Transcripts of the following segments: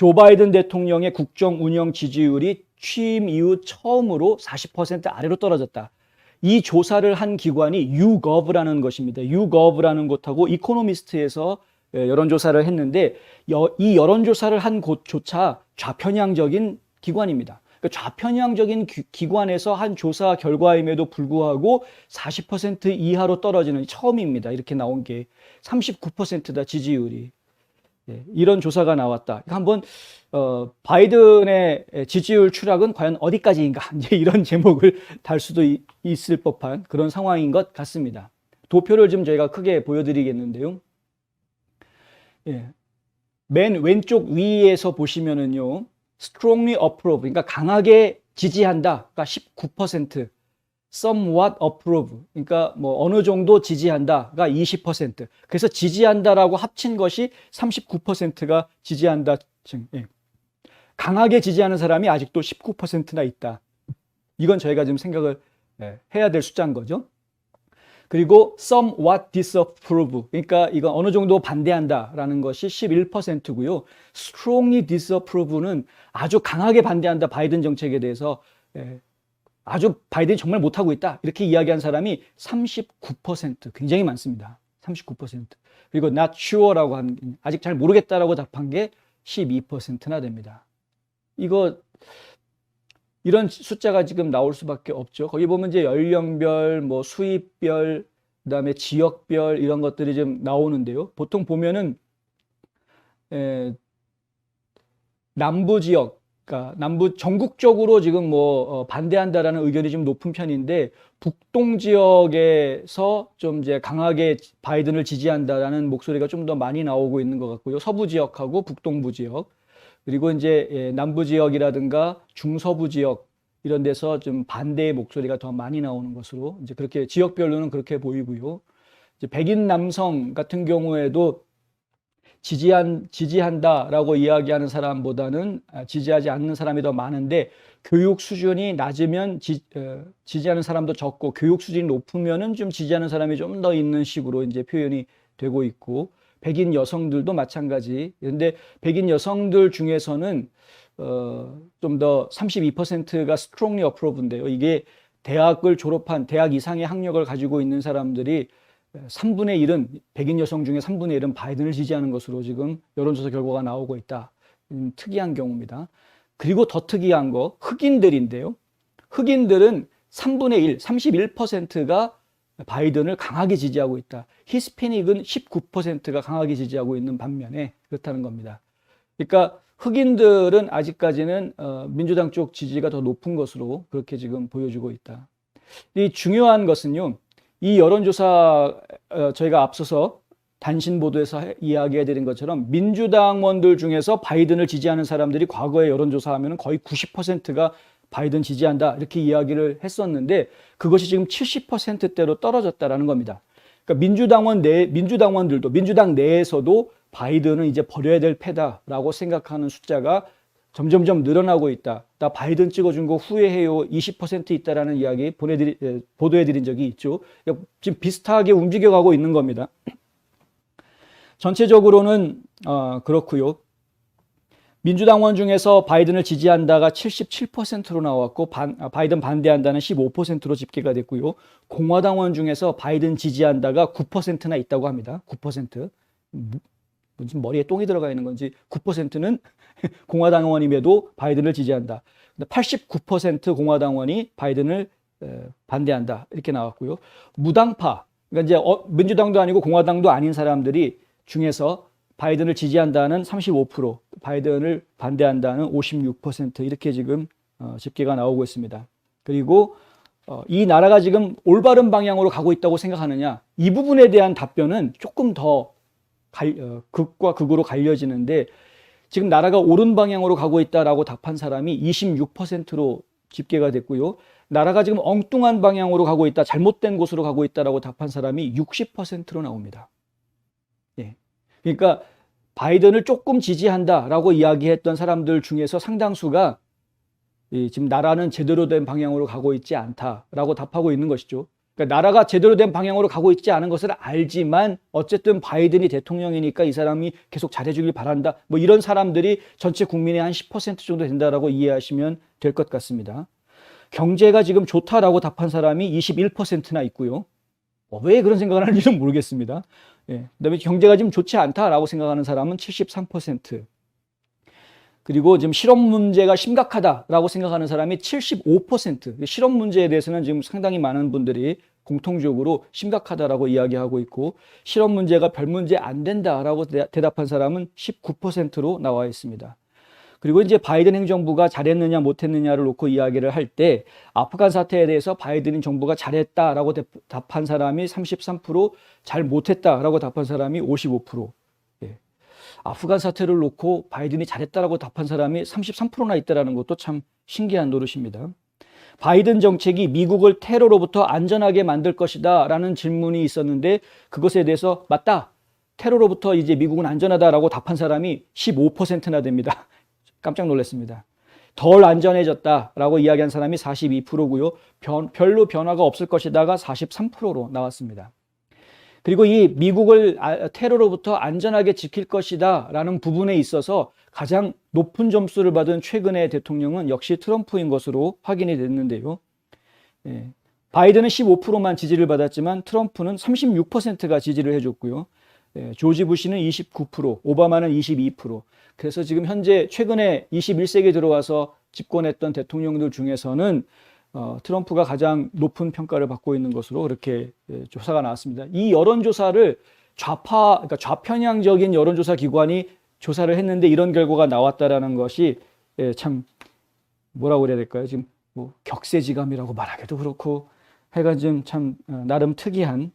조 바이든 대통령의 국정 운영 지지율이 취임 이후 처음으로 40% 아래로 떨어졌다. 이 조사를 한 기관이 YouGov라는 것입니다. YouGov라는 곳하고 이코노미스트에서 여론조사를 했는데 이 여론조사를 한 곳조차 좌편향적인 기관입니다. 그러니까 좌편향적인 기관에서 한 조사 결과임에도 불구하고 40% 이하로 떨어지는 처음입니다. 이렇게 나온 게 39%다 지지율이. 이런 조사가 나왔다. 한번 바이든의 지지율 추락은 과연 어디까지인가 이제 이런 제목을 달 수도 있을 법한 그런 상황인 것 같습니다. 도표를 좀 저희가 크게 보여드리겠는데요. 맨 왼쪽 위에서 보시면은요, strongly approve, 그러니까 강하게 지지한다가 19%, somewhat approve, 그러니까 뭐 어느 정도 지지한다가 20%. 그래서 지지한다라고 합친 것이 39%가 지지한다. 강하게 지지하는 사람이 아직도 19%나 있다. 이건 저희가 지금 생각을 해야 될 숫자인 거죠. 그리고 somewhat disapprove, 그러니까 이건 어느 정도 반대한다라는 것이 11%고요. strongly disapprove는 아주 강하게 반대한다, 바이든 정책에 대해서. 아주 바이든이 정말 못하고 있다, 이렇게 이야기한 사람이 39%, 굉장히 많습니다. 39%. 그리고 not sure라고 한, 아직 잘 모르겠다라고 답한 게 12%나 됩니다. 이런 숫자가 지금 나올 수밖에 없죠. 거기 보면 이제 연령별, 뭐 수입별, 그다음에 지역별 이런 것들이 좀 나오는데요. 보통 보면은 남부 지역, 그러니까 남부 전국적으로 지금 뭐 반대한다라는 의견이 좀 높은 편인데, 북동 지역에서 좀 이제 강하게 바이든을 지지한다라는 목소리가 좀 더 많이 나오고 있는 것 같고요. 서부 지역하고 북동부 지역, 그리고 이제 남부 지역이라든가 중서부 지역 이런 데서 좀 반대의 목소리가 더 많이 나오는 것으로 이제 그렇게 지역별로는 그렇게 보이고요. 이제 백인 남성 같은 경우에도 지지한다라고 이야기하는 사람보다는 지지하지 않는 사람이 더 많은데, 교육 수준이 낮으면 지지하는 사람도 적고, 교육 수준이 높으면은 좀 지지하는 사람이 좀 더 있는 식으로 이제 표현이 되고 있고, 백인 여성들도 마찬가지. 그런데 백인 여성들 중에서는 좀 더 32%가 strongly approve인데요. 이게 대학을 졸업한, 대학 이상의 학력을 가지고 있는 사람들이 3분의 1은, 백인 여성 중에 3분의 1은 바이든을 지지하는 것으로 지금 여론조사 결과가 나오고 있다. 특이한 경우입니다. 그리고 더 특이한 거, 흑인들인데요. 흑인들은 3분의 1, 31%가 바이든을 강하게 지지하고 있다. 히스패닉은 19%가 강하게 지지하고 있는 반면에 그렇다는 겁니다. 그러니까 흑인들은 아직까지는 민주당 쪽 지지가 더 높은 것으로 그렇게 지금 보여주고 있다. 이 중요한 것은요, 이 여론조사 저희가 앞서서 단신 보도에서 이야기해 드린 것처럼 민주당원들 중에서 바이든을 지지하는 사람들이 과거에 여론조사하면 거의 90%가 바이든 지지한다 이렇게 이야기를 했었는데, 그것이 지금 70%대로 떨어졌다라는 겁니다. 그러니까 민주당원들도, 민주당 내에서도 바이든은 이제 버려야 될 패다라고 생각하는 숫자가 점점점 늘어나고 있다. 나 바이든 찍어준 거 후회해요. 20% 있다라는 이야기 보도해드린 적이 있죠. 지금 비슷하게 움직여가고 있는 겁니다. 전체적으로는 그렇고요. 민주당원 중에서 바이든을 지지한다가 77%로 나왔고, 바이든 반대한다는 15%로 집계가 됐고요. 공화당원 중에서 바이든 지지한다가 9%나 있다고 합니다. 9%. 무슨 머리에 똥이 들어가 있는 건지 9%는 공화당원임에도 바이든을 지지한다. 89% 공화당원이 바이든을 반대한다. 이렇게 나왔고요. 무당파, 그러니까 이제 민주당도 아니고 공화당도 아닌 사람들이 중에서 바이든을 지지한다는 35%, 바이든을 반대한다는 56% 이렇게 지금 집계가 나오고 있습니다. 그리고 이 나라가 지금 올바른 방향으로 가고 있다고 생각하느냐, 이 부분에 대한 답변은 조금 더 극과 극으로 갈려지는데, 지금 나라가 옳은 방향으로 가고 있다라고 답한 사람이 26%로 집계가 됐고요. 나라가 지금 엉뚱한 방향으로 가고 있다, 잘못된 곳으로 가고 있다라고 답한 사람이 60%로 나옵니다. 예. 그러니까 바이든을 조금 지지한다라고 이야기했던 사람들 중에서 상당수가 지금 나라는 제대로 된 방향으로 가고 있지 않다라고 답하고 있는 것이죠. 그러니까 나라가 제대로 된 방향으로 가고 있지 않은 것을 알지만 어쨌든 바이든이 대통령이니까 이 사람이 계속 잘해주길 바란다. 뭐 이런 사람들이 전체 국민의 한 10% 정도 된다라고 이해하시면 될 것 같습니다. 경제가 지금 좋다라고 답한 사람이 21%나 있고요. 왜 그런 생각을 하는지는 모르겠습니다. 예. 그다음에 경제가 지금 좋지 않다라고 생각하는 사람은 73%. 그리고 지금 실업 문제가 심각하다라고 생각하는 사람이 75%. 실업 문제에 대해서는 지금 상당히 많은 분들이 공통적으로 심각하다라고 이야기하고 있고, 실업 문제가 별 문제 안 된다라고 대답한 사람은 19%로 나와 있습니다. 그리고 이제 바이든 행정부가 잘했느냐 못했느냐를 놓고 이야기를 할 때 아프간 사태에 대해서 바이든 정부가 잘했다라고 답한 사람이 33%, 잘 못했다라고 답한 사람이 55%. 예. 아프간 사태를 놓고 바이든이 잘했다라고 답한 사람이 33%나 있다는 것도 참 신기한 노릇입니다. 바이든 정책이 미국을 테러로부터 안전하게 만들 것이다 라는 질문이 있었는데 그것에 대해서 맞다, 테러로부터 이제 미국은 안전하다라고 답한 사람이 15%나 됩니다. 깜짝 놀랐습니다. 덜 안전해졌다라고 이야기한 사람이 42%고요. 별로 변화가 없을 것이다가 43%로 나왔습니다. 그리고 이 미국을 테러로부터 안전하게 지킬 것이다 라는 부분에 있어서 가장 높은 점수를 받은 최근의 대통령은 역시 트럼프인 것으로 확인이 됐는데요. 예. 바이든은 15%만 지지를 받았지만 트럼프는 36%가 지지를 해줬고요. 예. 조지 부시는 29%, 오바마는 22%. 그래서 지금 현재 최근에 21세기에 들어와서 집권했던 대통령들 중에서는 트럼프가 가장 높은 평가를 받고 있는 것으로 그렇게 조사가 나왔습니다. 이 여론조사를 그러니까 좌편향적인 여론조사 기관이 조사를 했는데 이런 결과가 나왔다라는 것이 참 뭐라고 그래야 될까요? 지금 뭐 격세지감이라고 말하기도 그렇고 하여간 좀 참 나름 특이한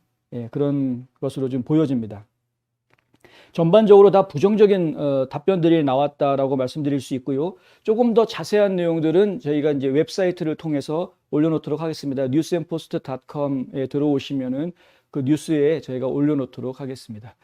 그런 것으로 좀 보여집니다. 전반적으로 다 부정적인 답변들이 나왔다라고 말씀드릴 수 있고요. 조금 더 자세한 내용들은 저희가 이제 웹사이트를 통해서 올려놓도록 하겠습니다. newsandpost.com에 들어오시면은 그 뉴스에 저희가 올려놓도록 하겠습니다.